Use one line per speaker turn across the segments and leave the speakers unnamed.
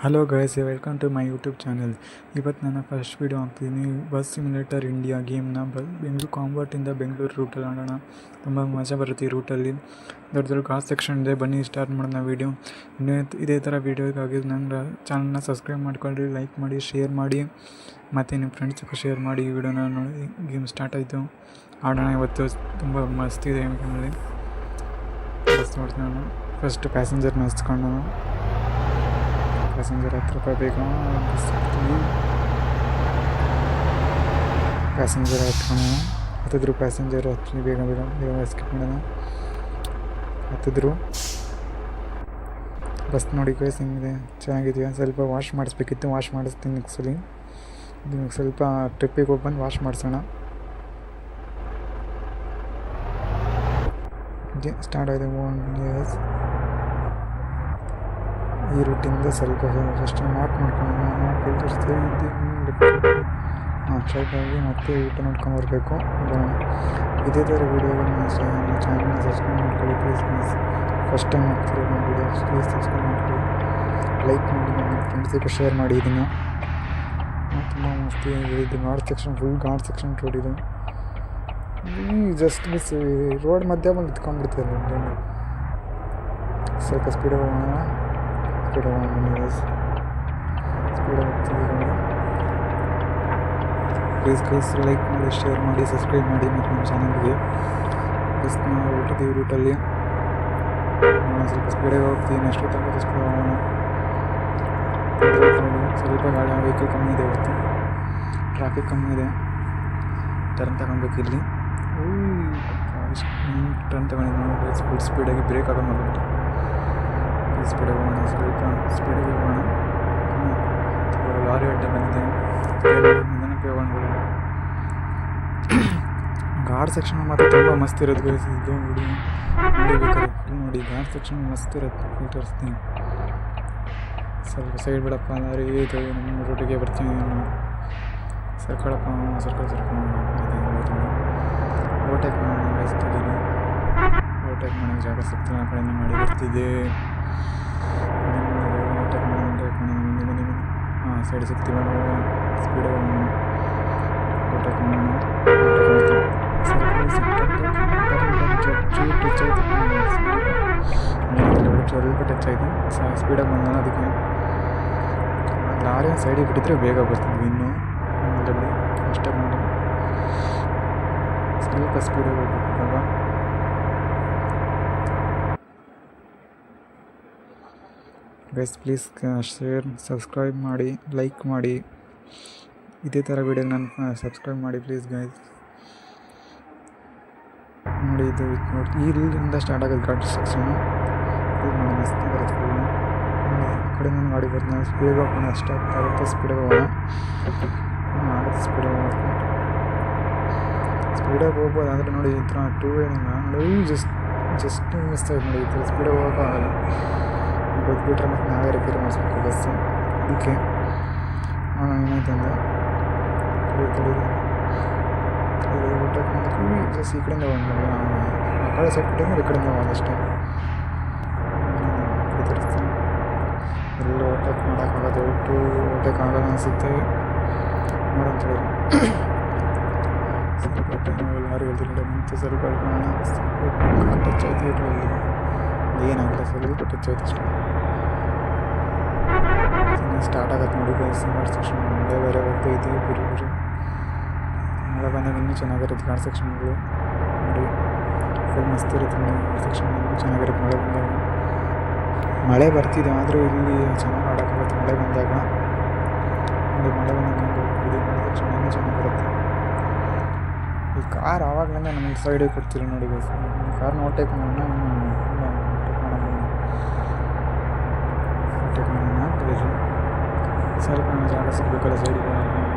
Hello guys, welcome to my YouTube channel. ಇವತ್ತು ನಾನು first video ಹಾಕ್ತಿದ್ದೀನಿ. ಬಸ್ ಸಿಮ್ಯುಲೇಟರ್ ಇಂಡಿಯಾ ಗೇಮ್ನ ಬೆಂಗಳೂರು ಕಾಂಬರ್ಟಿಂದ ಬೆಂಗಳೂರು ರೂಟಲ್ಲಿ ಆಡೋಣ. ತುಂಬ ಮಜಾ ಬರುತ್ತೆ ಈ ರೂಟಲ್ಲಿ. ದೊಡ್ಡ ದೊಡ್ಡ ಗಾಸ್ ಸೆಕ್ಷನ್ ಇದೆ. ಬನ್ನಿ ಸ್ಟಾರ್ಟ್ ಮಾಡೋಣ ವೀಡಿಯೋ. ಇದೇ ಥರ ವೀಡಿಯೋಗಾಗಿ ನನ್ನ ಚಾನಲ್ನ ಸಬ್ಸ್ಕ್ರೈಬ್ ಮಾಡ್ಕೊಳ್ಳಿ, ಲೈಕ್ ಮಾಡಿ, ಶೇರ್ ಮಾಡಿ, ಮತ್ತು ನಿಮ್ಮ ಫ್ರೆಂಡ್ಸ್ಗೂ ಶೇರ್ ಮಾಡಿ. ಈ ವಿಡಿಯೋನ ನೋಡಿ. ಗೇಮ್ ಸ್ಟಾರ್ಟ್ ಆಯಿತು, ಆಡೋಣ. ಇವತ್ತು ತುಂಬ ಮಸ್ತ್ ಇದೆ ಗೇಮಲ್ಲಿ. ಬಸ್ ನೋಡ್ತೀನಿ ನಾನು. ಫಸ್ಟ್ ಪ್ಯಾಸೆಂಜರ್ನ ಹಚ್ಕೊಂಡು ಪ್ಯಾಸೆಂಜರ್ 10 ರೂಪಾಯಿ ಬೇಕು. ಬಸ್ ಹತ್ತೀವಿ. ಪ್ಯಾಸೆಂಜರ್ ಹತ್ತಿದ್ರು. ಪ್ಯಾಸೆಂಜರ್ ಹತ್ತಿ ಬೇಗ ಬೇಗ ಬೇಗ ಸ್ಕಿಪ್ ಮಾಡೋಣ. ಹತ್ತಿದ್ರು. ಬಸ್ ನೋಡಿ ಗೈಸ್ ಹಿಂಗಿದೆ, ಚೆನ್ನಾಗಿದೆಯಾ? ಸ್ವಲ್ಪ ವಾಶ್ ಮಾಡಿಸ್ಬೇಕಿತ್ತು, ವಾಶ್ ಮಾಡಿಸ್ತೀನಿ ನೆಕ್ಸ್ಟಲ್ಲಿ. ಸ್ವಲ್ಪ ಟ್ರಿಪ್ಪಿಗೆ ಹೋಗಿ ಬಂದು ವಾಶ್ ಮಾಡಿಸೋಣ. ಸ್ಟಾರ್ಟ್ ಆಗಿದೆ. ಈ ರೂಟಿಂದ ಸ್ವಲ್ಪ ಫಸ್ಟ್ ಮ್ಯಾಪ್ ನೋಡ್ಕೊಳ್ಳೋಣ. ಮ್ಯಾಪ್ ತೋರಿಸ್ತೀವಿ. ಸ್ಟ್ರೈಟ್ ಆಗಿ ಮತ್ತೆ ಊಟ ನೋಡ್ಕೊಂಡು ಬರಬೇಕು. ಇದೇ ಥರ ವೀಡಿಯೋಗಳನ್ನ ಚಾನಲ್ನ ಸಬ್ಸ್ಕ್ರೈಬ್ ಮಾಡ್ಕೊಳ್ಳಿ ಪ್ಲೀಸ್. ಫಸ್ಟ್ ಟೈಮ್ ಆಗ್ತಿರೋ ವೀಡಿಯೋಸ್ ಪ್ಲೀಸ್ ಸಬ್ಸ್ಕ್ರೈಬ್ ಮಾಡ್ಕೊಳ್ಳಿ, ಲೈಕ್ ಮಾಡಿ, ನನ್ನ ಫ್ರೆಂಡ್ಸಿಗೆ ಶೇರ್ ಮಾಡಿ. ಇದನ್ನು ತುಂಬ ಮಸ್ತಿ ಇದು guard section, full guard section road ಇದು. ಜಸ್ಟ್ ಮಿಸ್ ರೋಡ್ ಮಧ್ಯೆ ಬಂದು ಇಟ್ಕೊಂಡ್ಬಿಡ್ತೀವಿ. ಸ್ವಲ್ಪ ಸ್ಪೀಡ್ ಹೋಗೋಣ. ಸ್ಪೀಡ್ ಹೋಗ್ತಿದ್ದೀವಿ. ಪ್ಲೀಸ್ ಲೈಕ್ ಮಾಡಿ, ಶೇರ್ ಮಾಡಿ, ಸಬ್ಸ್ಕ್ರೈಬ್ ಮಾಡಿ ಮತ್ತು ನಮ್ಮ ಚಾನಲ್ಗೆ. ಪ್ಲೀಸ್ ನಾವು ಹೊರಟಿದ್ದೀವಿ ರೂಟಲ್ಲಿ. ಸ್ವಲ್ಪ ಸ್ಪೀಡಾಗಿ ಹೋಗ್ತೀನಿ. ಎಷ್ಟು ತಗೋದು ಸ್ಪೀಡ್ ಹೋಗೋಣ. ಸ್ವಲ್ಪ ಗಾಡಿ ವೆಹಿಕಲ್ ಕಮ್ಮಿ ಇದೆ ಇವತ್ತು, ಟ್ರಾಫಿಕ್ ಕಮ್ಮಿ ಇದೆ. ಟರ್ನ್ ತಗೊಬೇಕು ಇಲ್ಲಿ. ಟರ್ನ್ ತಗೊಂಡಿದ್ದು ಸ್ಪೀಡಾಗಿ ಬ್ರೇಕ್ ಆಗೋದು ಮಾಡ್ಬಿಟ್ಟು ಸ್ಪೀಡಾಗಿ ಹೋಗೋಣ. ಸ್ವಲ್ಪ ಸ್ಪೀಡಾಗಿ ಹೋಗೋಣ. ಲಾರಿ ಅಡ್ಡ ಬಂದಿದೆ, ನಿಧಾನಕ್ಕೆ ಹೋಗೋಣ. ಗಾರ್ಡ್ ಸೆಕ್ಷನ್ ಮಾತ್ರ ತುಂಬ ಮಸ್ತ್ ಇರೋದು ಗೈಸ್. ಇದು ನೋಡಿಬೇಕಾದ್ರೆ ನೋಡಿ, ಗಾರ್ಡ್ ಸೆಕ್ಷನ್ ಮಸ್ತ್ ಇರುತ್ತೆ. ತೋರಿಸ್ತೀನಿ. ಸ್ವಲ್ಪ ಸೈಡ್ ಬಿಡಪ್ಪ, ಲಾರಿ ಇದು ನಮ್ಮ ರೋಟಿಗೆ ಬರ್ತೀನಿ. ಸರ್ಕಳಪ್ಪ, ಸರ್ಕಲ್ ಓವರ್ಟೇಕ್ ಮಾಡೋಣ. ಬಯಸ್ತಿದ್ದೀನಿ ಓವರ್ಟೇಕ್ ಮಾಡೋಕ್ಕೆ ಜಾಗ ಸಿಗ್ತೀನಿ. ಆ ಕಡೆಯಿಂದ ಮಾಡಿ ಬರ್ತಿದ್ದೆ. ಓವರ್ಟೇಕ್ ಮಾಡೋಣ. ಬನ್ನಿ. ಹಾಂ, ಸೈಡ್ ಸಿಗ್ತೀವಿ. ಸ್ಪೀಡಾಗಿ ಹೋಗೋಣ. ಓವರ್ಟೇಕ್ ಮಾಡೋಣ. ಸ್ವಲ್ಪ ಟಚ್ ಆಯಿತು. ಸ್ಪೀಡಾಗಿ ಬಂದೋಣ. ಅದಕ್ಕೆ ಲಾರಿ ಸೈಡಿಗೆ ಬಿಟ್ಟಿದ್ರೆ ಬೇಗ ಬರ್ತಿದ್ವಿ. ಇನ್ನೂ ಬಿಡಿ ಅಷ್ಟೇ ಮಾಡಿ ಸ್ವಲ್ಪ ಸ್ಪೀಡಾಗಿ ಹೋಗ್ಬೇಕು. ಗೈಸ್ ಪ್ಲೀಸ್ ಶೇರ್, ಸಬ್ಸ್ಕ್ರೈಬ್ ಮಾಡಿ, ಲೈಕ್ ಮಾಡಿ. ಇದೇ ಥರ ವೀಡಿಯೋ ನಾನು ಸಬ್ಸ್ಕ್ರೈಬ್ ಮಾಡಿ ಪ್ಲೀಸ್ ಗೈಸ್. ನೋಡಿ, ಇದು ನೋಡಿ ಇಲ್ಲಿಂದ ಸ್ಟಾರ್ಟ್ ಆಗೋದು ಗಾಡಿ ಸೆಕ್ಷನು. ಇದು ನೋಡಿ ಮಸ್ತ್ ಬರುತ್ತೆ ಫುಲ್ಲು. ಆ ಕಡೆ ನಾನು ಗಾಡಿ ಬರ್ತೀನಿ. ಸ್ಪೀಡಾಗಿ ಹೋಗೋಣ. ಅಷ್ಟೇ ಆಗುತ್ತೆ. ಸ್ಪೀಡಾಗಿ ಹೋಗೋಣ. ಆಗುತ್ತೆ. ಸ್ಪೀಡಾಗಿ ಹೋಗ್ಬೇಕು. ಸ್ಪೀಡಾಗಿ ಹೋಗ್ಬೋದು. ಅಂದರೆ ನೋಡಿ ಈ ಥರ ಟೂ ಏನಿಲ್ಲ ನೋಡಿ. ಜಸ್ಟ್ ಮಿಸ್ ಆಯ್ತು ನೋಡಿ. ಈ ಥರ ಸ್ಪೀಡಾಗಿ ಹೋಗೋಕ್ಕಾಗಲ್ಲ. ಗೊತ್ಬಿಟ್ರೆ ಮತ್ತು ನಾವೇ ರಿಪೇರಿ ಮಾಡಿಸ್ಬೇಕು ಬಸ್ಸು. ಅದಕ್ಕೆ ಏನಾಯ್ತು ಅಂದರೆ ಓವರ್ಟೇಕ್ ಮಾಡಿದ್ವಿ. ಜಸ್ಟ್ ಈ ಕಡೆಯಿಂದ ಹೋಗಿ ಆ ಕಡೆ ಸೈಡ್ ಬಿಟ್ಟಿದ್ರೆ ಈ ಕಡೆಯಿಂದ ಹೋಗೋದಷ್ಟೇ. ತೋರಿಸ್ತೀನಿ. ಎಲ್ಲ ಓವರ್ಟೇಕ್ ಮಾಡೋಕ್ಕಾಗೋದು. ಓವರ್ಟೇಕ್ ಆಗೋದು ಅನಿಸುತ್ತೆ. ನೋಡೋಂತ ಹೇಳಿ ಸ್ವಲ್ಪ ಲಾರಿ ಹೊಲ್ದಿಲ್ಲ ನಿಂತು ಸ್ವಲ್ಪ ಹೇಳ್ಕೊಳ್ಳೋಣ. ಸ್ವಲ್ಪ ಟಚ್ ಆಯ್ತು. ಇರಲಿ ಏನಾಗಿಲ್ಲ, ಸ್ವಲ್ಪ ಟಚ್ ಆಯ್ತು ಅಷ್ಟೇ. ಸ್ಟಾರ್ಟ್ ಆಗತ್ತೆ ನೋಡಿ ಗೈಸ್. ಗಾರ್ಡ್ ಸೆಕ್ಷನ್ ಮಳೆ ಬೇರೆ ಹೋಗ್ತೈತಿ. ಬರೀ ಮಳೆ ಬಂದಾಗ ಇನ್ನೂ ಚೆನ್ನಾಗಿರುತ್ತೆ ಗಾರ್ಡ್ ಸೆಕ್ಷನ್ಗಳು. ನೋಡಿ ಫುಲ್ ಮಸ್ತ್ ಇರುತ್ತೆ ನೋಡಿ. ಗಾರ್ಡ್ ಸೆಕ್ಷನ್ ಇನ್ನೂ ಚೆನ್ನಾಗಿರುತ್ತೆ ಮಳೆ ಬಂದಾಗ. ಮಳೆ ಬರ್ತಿದೆ ಆದರೂ ಇಲ್ಲಿ ಚೆನ್ನಾಗಿ ಆಡೋಕ್ಕಾಗುತ್ತೆ ಮಳೆ ಬಂದಾಗ. ನೋಡಿ ಮಳೆ ಬಂದಾಗ ಹಂಗೆ ಹೋಗ್ಬಿಡಿ. ಗಾರ್ಡ್ ಸೆಕ್ಷನ್ ಇನ್ನೂ ಚೆನ್ನಾಗಿರುತ್ತೆ. ಈ ಕಾರ್ ಆವಾಗಲೇ ನಮಗೆ ಸೈಡಿಗೆ ಕೊಡ್ತೀರಿ ನೋಡಿ ಗೈಸ್. ಕಾರ್ನ ಓವರ್ಟೇಕ್ ಮಾಡೋಣ. ಸ್ವಲ್ಪ ಜಾಗ ಸಿಗಬೇಕಲ್ಲ ಸೈಡಿಗೆ.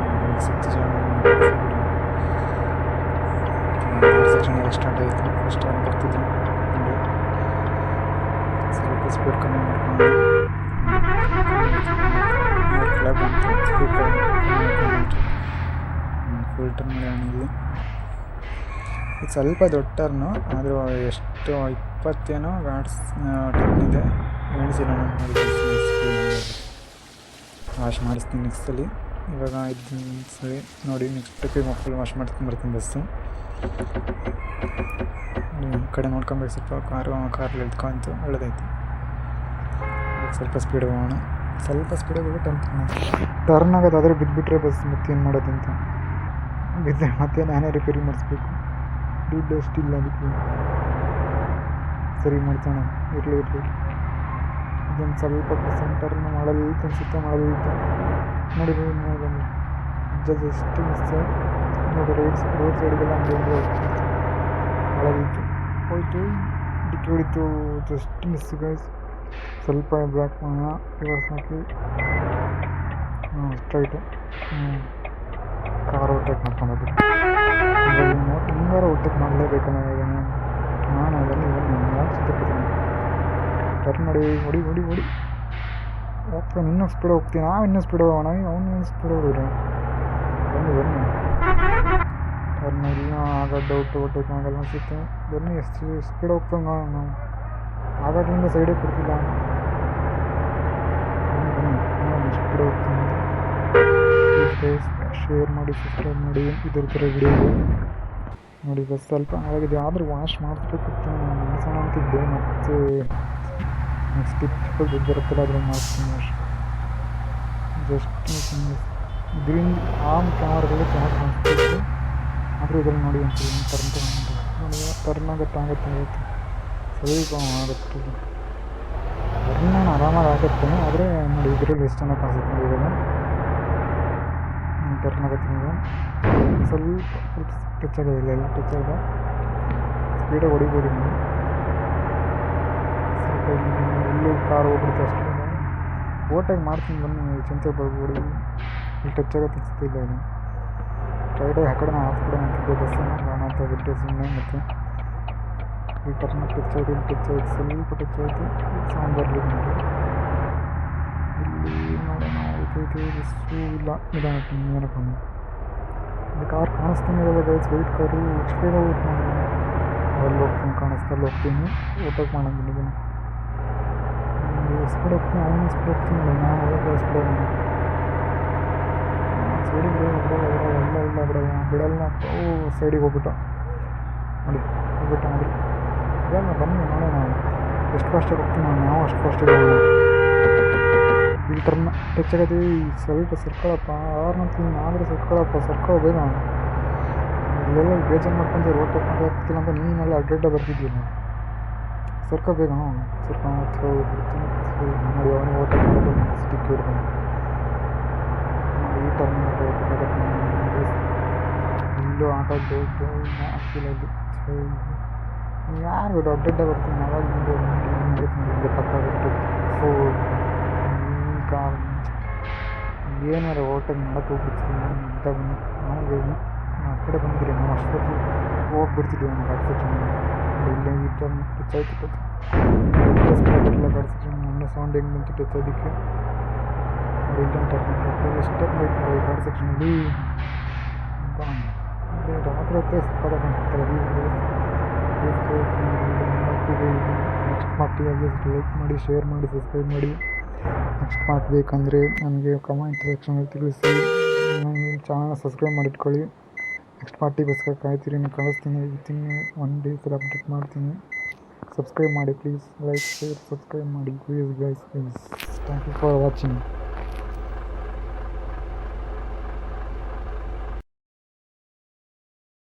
ಸಿಕ್ತು ಜಾಗ. ಸೆಕ್ಷನ್ ಸ್ಟಾರ್ಟ್ ಆಯಿತು. ಫಸ್ಟ್ ಟೈಮ್ ಬರ್ತಿದ್ದೆ ನೋಡಿ. ಸ್ವಲ್ಪ ಸ್ಪೀಡ್ ಕಮ್ಮಿ ಮಾಡ್ಕೊಂಡು ಕೆಳಗೆ ಬಂತು. ಸ್ಪೀಡ್ ಕಮ್ಮಿ ಮಾಡ್ಕೊಂಡು ಫುಲ್ ಟರ್ನ್ ಮಾಡಿ. ಇದು ಸ್ವಲ್ಪ ದೊಡ್ಡ ಟರ್ನು, ಆದರೂ ಎಷ್ಟು 20 ಗಾರ್ಡ್ಸ್ ಟರ್ನ್ ಇದೆ. ಎಣಿಸಿ ನಾನು ವಾಶ್ ಮಾಡಿಸ್ತೀನಿ ನೆಕ್ಸ್ಟಲ್ಲಿ. ಇವಾಗ ಇದು ಸರಿ ನೋಡಿ, ನೆಕ್ಸ್ಟ್ ಟ್ರಿಪ್ಪಿಗೆ ಫುಲ್ ವಾಶ್ ಮಾಡ್ಕೊಂಬರ್ತೀನಿ ಬಸ್ಸು. ಈ ಕಡೆ ನೋಡ್ಕೊಬೇಕು, ಸ್ವಲ್ಪ ಕಾರಲ್ಲಿ ಇಳ್ಕೊಂತು ಒಳ್ಳೆದಾಯ್ತು. ಸ್ವಲ್ಪ ಸ್ಪೀಡ್ ಹೋಗೋಣ, ಸ್ವಲ್ಪ ಸ್ಪೀಡಾಗಿ ಹೋಗ್ಬಿಟ್ಟು ಅಂತ ಟರ್ನ್ ಆಗೋದು. ಆದರೆ ಬಿದ್ದುಬಿಟ್ರೆ ಬಸ್ ಮತ್ತೇನು ಮಾಡೋದಂತ ಬಿದ್ದರೆ ಮತ್ತೆ ನಾನೇ ರಿಪೇರಿ ಮಾಡಿಸ್ಬೇಕು. ದುಡ್ಡು ಅಷ್ಟಿಲ್ಲ ಅದಕ್ಕೆ. ಸರಿ ಮಾಡ್ಸೋಣ, ಇರಲಿ. ಇದೊಂದು ಸ್ವಲ್ಪ ಸೆಂಟರ್ನ ಮಾಡಲಿತ್ತು ಅನಿಸುತ್ತೆ, ಮಾಡಲಿತ್ತು ನೋಡಿ. ಬನ್ನಿ ಜಸ್ಟ್ ಮಿಸ್ ನೋಡಿ, ರೋಡ್ ಸೈಡ್ಗೆಲ್ಲ ಹಂಗೆ ಮಾಡಲಿತ್ತು, ಹೋಯ್ತು, ಡಿಕ್ಕಿ ಹೊಡಿತು, ಜಸ್ಟ್ ಮಿಸ್ ಗೈಸ್. ಸ್ವಲ್ಪ ಬ್ಯಾಕ್ ಮಾಡೋಣ, ರಿವರ್ಸ್ ಹಾಕಿ ಸ್ಟ್ರೈಟು ಕಾರ್ ಓವರ್ಟೇಕ್ ಮಾಡ್ಕೊಂಡು ಹಿಂಗಾರ ಓವರ್ಟೇಕ್ ಮಾಡಲೇಬೇಕಲ್ಲ. ನಾನು ಅದನ್ನು ಯಾಕೆ ಸಿಕ್ಕಿದ್ದೀನಿ. ಟರ್ನ್ ಹೊಡಿ ಹೋಗ್ತಾನೆ, ಇನ್ನೂ ಸ್ಪೀಡ್ ಹೋಗ್ತೀನಿ. ಇನ್ನೂ ಸ್ಪೀಡ್ ಹೋಗೋಣ, ಅವನು ಸ್ಪೀಡ್ ಹೋಗಿದ್ರೆ ಬನ್ನಿ ಟರ್ನ್ ಇಲ್ಲ ಆಗ ಡೌಟ್ ಓವರ್ಟೇಕ್ ಆಗಲ್ಲ ಅನಿಸುತ್ತೆ. ಬನ್ನಿ ಎಷ್ಟು ಸ್ಪೀಡ್ ಹೋಗ್ತಾನೆ ನಾವು, ಆಗಾಗ್ಲಿಂದ ಸೈಡೇ ಕೊಡ್ತಿಲ್ಲ. ಬನ್ನಿ ಸ್ಪೀಡ್ ಹೋಗ್ತೀನಿ. ಶೇರ್ ಮಾಡಿ, ಸಬ್ಸ್ಕ್ರೈಬ್ ಮಾಡಿ ಇದ್ರ ಥರ ವಿಡಿಯೋ ನೋಡಿ. ಬಸ್ ಸ್ವಲ್ಪ ಹಾಳಾಗಿದೆ, ಆದರೂ ವಾಶ್ ಮಾಡಿಸ್ಬೇಕಿತ್ತು ಮಾಡಿಸೋಣ ಅಂತಿದ್ದೆ. ಮತ್ತು ನೆಕ್ಸ್ಟ್ ಟಿಪ್ ಬರುತ್ತಲ್ಲ ಅದ್ರ ಮಾಡ್ತೀನಿ ವಾಶ್. ಜಸ್ಟ್ ಇದರಿಂದ ಕ್ಯಾಮ್ರಾಗಳು ಚೆನ್ನಾಗಿ ಕಾಣಿಸ್ತಿತ್ತು, ಆದರೂ ಇದರಲ್ಲಿ ನೋಡಿ ಅಂತೀವಿ ಟರ್ನ್ ಆಗುತ್ತೆ ಸ್ವಲ್ಪ ಆಗುತ್ತೆ. ಟರ್ನ್ ಆರಾಮಾಗಿ ಆಗುತ್ತೆ, ಆದರೆ ನೋಡಿ ಇದರಲ್ಲಿ ಎಷ್ಟು ಚೆನ್ನಾಗಿ ಕಾಣಿಸುತ್ತೆ ನೋಡಿ. ಇವಾಗ ಟರ್ನ್ ಆಗುತ್ತೆ, ಈಗ ಸ್ವಲ್ಪ ಟಚ್ ಆಗೋದಿಲ್ಲ, ಎಲ್ಲ ಟಚ್ ಆಗಿದೆ. ಸ್ಪೀಡಾಗಿ ಹೊಡಿಬೋದು ನೀವು. ಸ್ವಲ್ಪ ಇಲ್ಲೂ ಕಾರ್ ಹೋಗ್ಬಿಡುತ್ತೆ ಅಷ್ಟೇ. ಓವರ್ಟೇಕ್ ಮಾಡ್ತೀನಿ ಬನ್ನಿ, ಚಿಂತೆ ಬರ್ಬೋದು. ಇಲ್ಲಿ ಟಚ್ ಆಗುತ್ತೆ ಅನಿಸ್ತಿಲ್ಲ. ಇದು ಸ್ಟ್ರೈಟಾಗಿ ಆ ಕಡೆ ಹಾಕ್ಬಿಡೋಣ ಅಂತಿದ್ದೆ ಬಸ್ಸನ್ನು, ಕಾರಣ ಅಂತ ಬಿಟ್ಟೆ ಸುಮ್ಮನೆ. ಮತ್ತು ಈ ಟರ್ನ್ ಟಚ್ ಆಯಿತು, ಸ್ವಲ್ಪ ಟಚ್ ಆಯಿತು, ಸೌಂಡ್ ಬರಲಿ ನಮಗೆ. ಇಲ್ಲಿ ನೋಡೋಣ, ಹೋಯ್ತೈತೆ ಬಸ್ಸು ಇಲ್ಲ, ಏನಪ್ಪ ಇದು ಕಾರ್ ಕಾಣಿಸ್ತಾನೆ ಇರೋಲ್ಲ ಗೈಸ್. ವೈಟ್ ಕಾರು ಸ್ಪೀಡ್ ಹೋಗುತ್ತೆ ನೋಡಿ. ಅಲ್ಲಿ ಹೋಗ್ತೀನಿ, ಕಾಣಿಸ್ತಲ್ಲಿ ಹೋಗ್ತೀನಿ, ಓವರ್ಟೇಕ್ ಮಾಡೋದು. ಸ್ಪೀಡ್ ಹೋಗ್ತೀನಿ, ಅವನು ಸ್ಪೀಡ್ ಹೋಗ್ತೀನಿ ನೋಡಿ. ನಾನು ಅವಾಗ ಸ್ಪೀಡ್ ಹೋಗೋಣ, ಸೈಡಿಗೆ ಬಿಡಲ್ಲ. ಸೈಡಿಗೆ ಹೋಗ್ಬಿಟ್ಟು ನೋಡಿ, ಆದರೆ ಇದಲ್ಲ. ಬನ್ನಿ ನೋಡೋಣ ಎಷ್ಟು ಫಾಸ್ಟಾಗಿ ಹೋಗ್ತೀನಿ ನಾವು, ಅಷ್ಟು ಫಾಸ್ಟಾಗಿ ಹೋಗೋಣ. ಇಲ್ಲಿ ಟರ್ನ್ ಟಚ್ ಆಗೋದು, ಸ್ವಲ್ಪ ಸರ್ಕೊಳಪ್ಪ. ಆರ್ನಂತೀನಿ ಆದರೆ ಸರ್ಕೊಳ್ಳೋ ಬೇಗ. ಇಲ್ಲೆಲ್ಲ ಬೇಜಾರು ಮಾಡ್ಕೊಂತ ಓವರ್ಟೇಕ್ ಮಾಡೋಕ್ಕಿಲ್ಲ ಅಂತ ನೀನೆಲ್ಲ ಅಡ್ಡ ಬರ್ತಿದ್ದೀವಿ. ಸರ್ಕೋಬೇಕ ಬಿಡ್ತೀನಿ ನೋಡಿ. ಅವನು ಓವರ್ಟೇಕ್ ಮಾಡೋದು ಸ್ಟಿಕ್ ಹಿಡ್ಕೊಂಡು ಈ ಟರ್ನ್ ಹೋಗ್ಬೇಕಾಗತ್ತೆ. ಇಲ್ಲೂ ಆಟೋದು ಆಗ್ತಿಲ್ಲ. ಇಲ್ಲಿ ಯಾರು ಅಡ್ಡ ಬರ್ತೀನಿ, ಅವಾಗ ಮುಂದೆ ನೋಡಿ ಪಕ್ಕ ಬಿಟ್ಟು ಕಾರ್ ಏನಾರು ಓವರ್ಟೇಕ್ ಮಾಡೋಕ್ಕೆ ಹೋಗ್ಬಿಡ್ತೀವಿ ಅಂತ ಬಂದು ನಾವು ಆ ಕಡೆ ಬಂದಿರಿ. ನಾವು ಅಷ್ಟೊತ್ತು ಹೋಗ್ಬಿಡ್ತಿದ್ವಿ ನಮ್ಮ ಗಾಡಿ ಸೆಕ್ಷನ್. ಇಲ್ಲ ಈ ಟರ್ನ್ ಟಚ್ ಆಯ್ತು, ಇಲ್ಲ ಗಾಡಿ ಸೆಕ್ಷನ್. ಮೊನ್ನೆ ಸೌಂಡ್ ಹೆಂಗೆ ಬಂತು ಟಚ್ ಅದಕ್ಕೆ ಇಲ್ಲೊಂದು ಟರ್ನ್ ಸ್ಟೆಪ್ ಬೇಕು ಈ ಗಾಡಿ ಸೆಕ್ಷನಲ್ಲಿ. ರಾತ್ರಿ ಹೊತ್ತೇ ಸಕ್ಕದ ಕಾಣಿಸ್ತಾರೆ. ನೆಕ್ಸ್ಟ್ ಪಾರ್ಟಿಯಾಗಿ ಲೈಕ್ ಮಾಡಿ, ಶೇರ್ ಮಾಡಿ, ಸಬ್ಸ್ಕ್ರೈಬ್ ಮಾಡಿ. ನೆಕ್ಸ್ಟ್ ಪಾರ್ಟ್ ಬೇಕಂದರೆ ನನಗೆ ಕಮೆಂಟ್ ಸೆಕ್ಷನಲ್ಲಿ ತಿಳಿಸಿ. ನನ್ನ ಚಾನಲ್ನ ಸಬ್ಸ್ಕ್ರೈಬ್ ಮಾಡಿಟ್ಕೊಳ್ಳಿ. ನೆಕ್ಸ್ಟ್ ಪಾರ್ಟಿಗೋಸ್ಕರ ಕಾಯ್ತೀರಿ, ಕಳಿಸ್ತೀನಿ. ವಿತಿನ್ 1 ಡೇಸಲ್ಲಿ ಅಪ್ಡೇಟ್ ಮಾಡ್ತೀನಿ. ಸಬ್ಸ್ಕ್ರೈಬ್ ಮಾಡಿ ಪ್ಲೀಸ್. ಲೈಕ್, ಶೇರ್, ಸಬ್ಸ್ಕ್ರೈಬ್ ಮಾಡಿ please guys. Thank you for watching.